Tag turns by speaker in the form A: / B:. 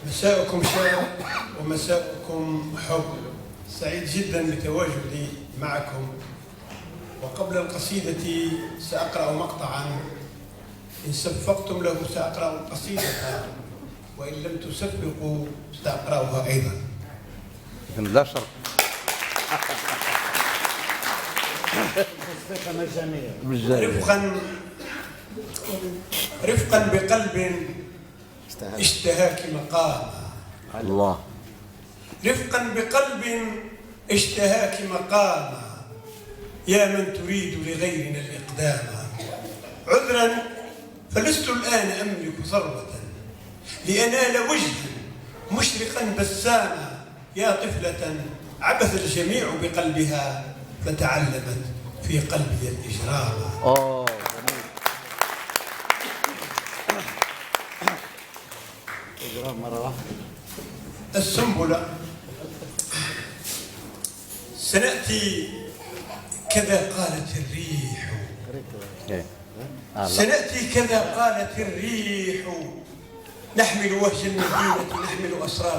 A: مساءكم شرف ومساءكم حب. سعيد جدا بتواجدي معكم. وقبل القصيدة سأقرأ مقطعا، إن سبقتم له سأقرأ القصيدة، وإن لم تسبقوا سأقرأها أيضا.
B: لا شرط.
A: رفقا بقلب اشتهاك مقاما.
B: الله.
A: رفقا بقلب اشتهاك مقاما، يا من تريد لغيرنا الإقدام. عذرا فلست الآن أملك ثروة لأنال وجها مشرقا بساما. يا طفلة عبث الجميع بقلبها فتعلمت في قلبي الإجرام.
B: إجرام مرة واحدة.
A: السنبلة. سنأتي كذا قالت الريح، سنأتي كذا قالت الريح، نحمل وهج المدينة، نحمل أسرار